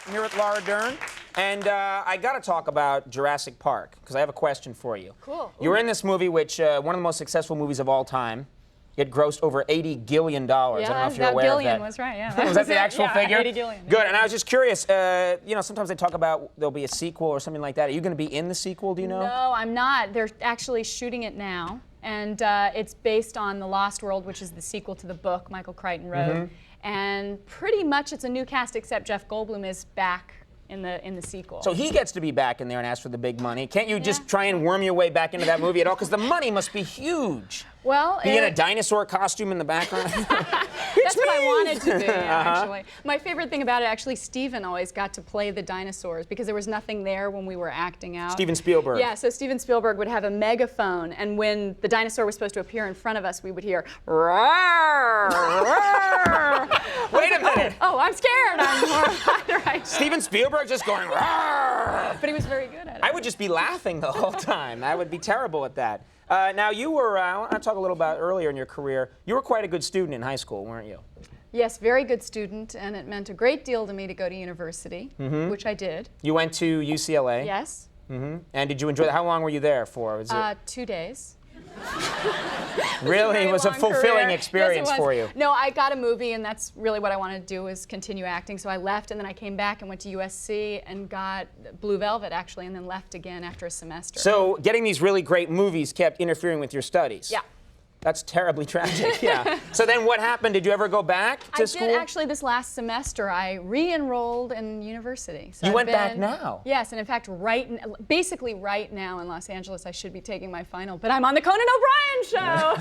I'm here with Laura Dern, and I got to talk about Jurassic Park, because I have a question for you. Cool. You were in this movie, which, one of the most successful movies of all time. It grossed over $80 gillion. Yeah, I don't know if you're aware of that. was right, yeah. Was that the actual figure? 80 gillion. Good, and I was just curious, you know, sometimes they talk about there'll be a sequel or something like that. Are you going to be in the sequel, do you know? No, I'm not. They're actually shooting it now, and it's based on The Lost World, which is the sequel to the book Michael Crichton wrote. And pretty much it's a new cast, except Jeff Goldblum is back in the sequel. So he gets to be back in there and ask for the big money. Can't you just try and worm your way back into that movie at all? Because the money must be huge. Well, be in a dinosaur costume in the background. That's what I wanted to be, actually. My favorite thing about it, actually, Steven always got to play the dinosaurs because there was nothing there when we were acting out. Steven Spielberg. Yeah, so Steven Spielberg would have a megaphone, and when the dinosaur was supposed to appear in front of us, we would hear, roar, roar. Wait a minute. Oh, I'm scared. I'm more right. Steven Spielberg just going, roar. But he was very good at it. I would just be laughing the whole time. I would be terrible at that. Now, you were, I want to talk a little about earlier in your career, you were quite a good student in high school, weren't you? Yes, very good student, and it meant a great deal to me to go to university, which I did. You went to UCLA? Yes. And did you enjoy that? How long were you there for? Was it 2 days. really? It was a fulfilling experience yes, for you. No, I got a movie, and that's really what I wanted to do, is continue acting. So I left, and then I came back and went to USC and got Blue Velvet, actually, and then left again after a semester. So getting these really great movies kept interfering with your studies? Yeah. That's terribly tragic, yeah. So then what happened? Did you ever go back to school? I did, actually. This last semester, I re-enrolled in university. So you went back now? Yes, and in fact, basically right now in Los Angeles, I should be taking my final, but I'm on the Conan O'Brien show.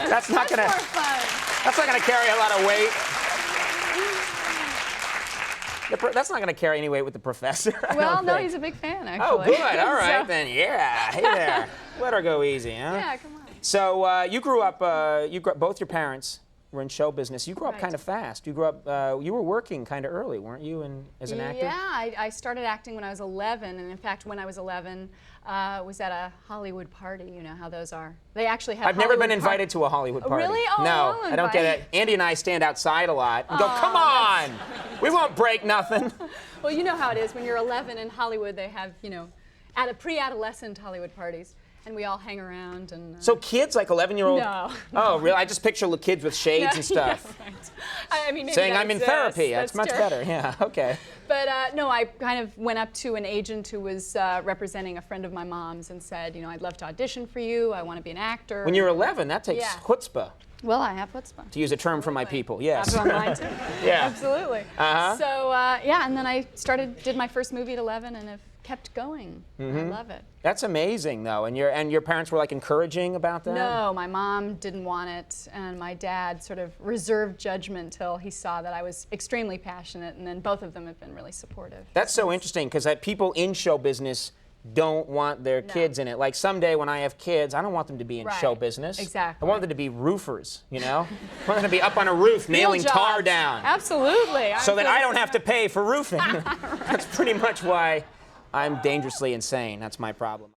That's not gonna. More fun. That's not gonna carry a lot of weight. That's not gonna carry any weight with the professor. Well, no, he's a big fan, actually. Oh, good. All right, then. Yeah. Hey there. Let her go easy, huh? Yeah, come on. So you grew up. Both your parents were in show business. You grew up kind of fast. You grew up. You were working kind of early, weren't you? As an actor. Yeah, I started acting when I was 11, and in fact, when I was 11, was at a Hollywood party. You know how those are. They actually have. I've never been invited to a Hollywood party. Really? Oh, no, I don't get it. Andy and I stand outside a lot and go, "Come on, we won't break nothing." Well, you know how it is when you're 11 in Hollywood. They have, you know, at a pre-adolescent Hollywood parties. And we all hang around and. So kids, like 11-year-old. No. Oh, really? I just picture the kids with shades and stuff. Yeah, right. I mean, maybe saying I'm in therapy. That's much true. better. Yeah. Okay. But no, I kind of went up to an agent who was representing a friend of my mom's and said, you know, I'd love to audition for you. I want to be an actor. When you're 11, that takes chutzpah. Well, I have chutzpah. To use a term from my people, yes. Mine too. Yeah. Absolutely. So yeah, and then I did my first movie at 11, and have kept going. I love it. That's amazing, though. And your parents were like encouraging about that? No, my mom didn't want it, and my dad sort of reserved judgment till he saw that I was extremely passionate, and then both of them have been really supportive. That's so interesting, because people in show business don't want their kids in it. Like someday when I have kids, I don't want them to be in show business. Exactly. I want them to be roofers, you know? I want them to be up on a roof nailing tar down. Absolutely. So that I don't have to pay for roofing. That's pretty much why I'm dangerously insane. That's my problem.